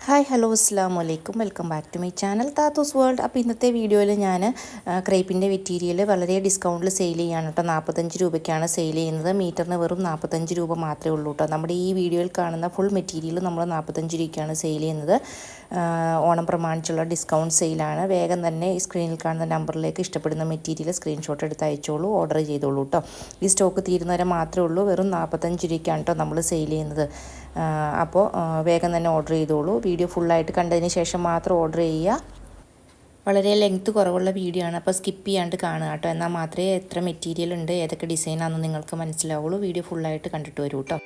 Hi hello അസ്സാമു അലൈക്കും welcome back to my channel Thathus world. അപ്പോൾ ഇന്നത്തെ വീഡിയോയിൽ ഞാൻ ക്രേപ്പിൻ്റെ മെറ്റീരിയൽ വളരെ ഡിസ്കൗണ്ടിൽ സെയിൽ ചെയ്യാണ് കേട്ടോ. 45 രൂപയ്ക്കാണ് സെയിൽ ചെയ്യുന്നത്. മീറ്ററിന് വെറും 45 രൂപ മാത്രമേ ഉള്ളൂ കേട്ടോ. നമ്മുടെ ഈ വീഡിയോയിൽ കാണുന്ന ഫുൾ മെറ്റീരിയൽ നമ്മൾ 45 രൂപയ്ക്കാണ് സെയിൽ ചെയ്യുന്നത്. ഓണം പ്രമാണിച്ചുള്ള ഡിസ്കൗണ്ട് സെയിലാണ്. വേഗം തന്നെ ഈ സ്ക്രീനിൽ കാണുന്ന നമ്പറിലേക്ക് ഇഷ്ടപ്പെടുന്ന മെറ്റീരിയൽ സ്ക്രീൻഷോട്ട് എടുത്ത് അയച്ചോളൂ, ഓർഡർ ചെയ്തോളൂ കേട്ടോ. ഈ സ്റ്റോക്ക് തീരുന്നവരെ മാത്രമേ ഉള്ളൂ. വെറും 45 രൂപയ്ക്കാണ് കേട്ടോ നമ്മൾ സെയിൽ ചെയ്യുന്നത്. അപ്പോൾ വേഗം തന്നെ ഓർഡർ ചെയ്തോളൂ. വീഡിയോ ഫുള്ളായിട്ട് കണ്ടതിന് ശേഷം മാത്രം ഓർഡർ ചെയ്യുക. വളരെ ലെങ്ത്ത് കുറവുള്ള വീഡിയോ ആണ്, അപ്പോൾ സ്കിപ്പ് ചെയ്യാണ്ട് കാണുക കേട്ടോ. എന്നാൽ മാത്രമേ എത്ര മെറ്റീരിയൽ ഉണ്ട്, ഏതൊക്കെ ഡിസൈനാണെന്ന് നിങ്ങൾക്ക് മനസ്സിലാവുള്ളൂ. വീഡിയോ ഫുള്ളായിട്ട് കണ്ടിട്ട് വരൂ കേട്ടോ.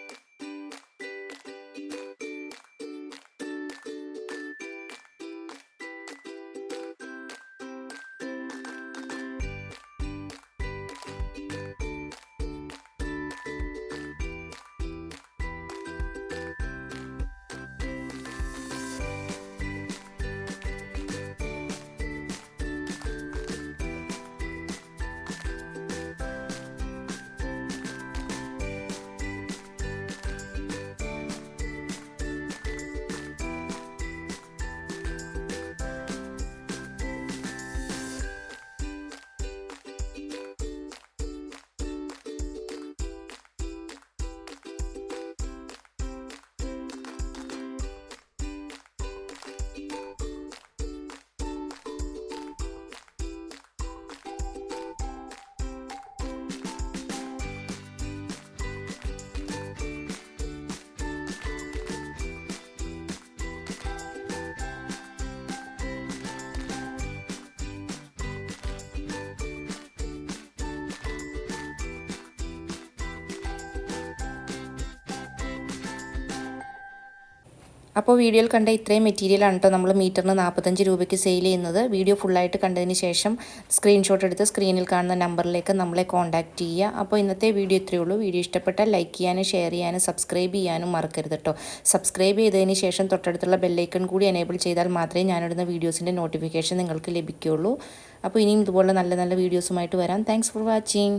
അപ്പോൾ വീഡിയോയിൽ കണ്ട ഇത്രയും മെറ്റീരിയലാണ് കേട്ടോ നമ്മൾ മീറ്ററിന് 45 രൂപയ്ക്ക് സെയിൽ ചെയ്യുന്നത്. വീഡിയോ ഫുള്ളായിട്ട് കണ്ടതിന് ശേഷം സ്ക്രീൻഷോട്ട് എടുത്ത് സ്ക്രീനിൽ കാണുന്ന നമ്പറിലേക്ക് നമ്മളെ കോൺടാക്റ്റ് ചെയ്യുക. അപ്പോൾ ഇന്നത്തെ വീഡിയോ ഇത്രയേ ഉള്ളൂ. വീഡിയോ ഇഷ്ടപ്പെട്ടാൽ ലൈക്ക് ചെയ്യാനും ഷെയർ ചെയ്യാനും സബ്സ്ക്രൈബ് ചെയ്യാനും മറക്കരുത് കേട്ടോ. സബ്സ്ക്രൈബ് ചെയ്തതിന് ശേഷം തൊട്ടടുത്തുള്ള ബെല്ലൈക്കൺ കൂടി എനേബിൾ ചെയ്താൽ മാത്രമേ ഞാനിടുന്ന വീഡിയോസിൻ്റെ നോട്ടിഫിക്കേഷൻ നിങ്ങൾക്ക് ലഭിക്കുകയുള്ളൂ. അപ്പോൾ ഇനിയും ഇതുപോലെ നല്ല നല്ല വീഡിയോസുമായിട്ട് വരാം. Thanks for watching.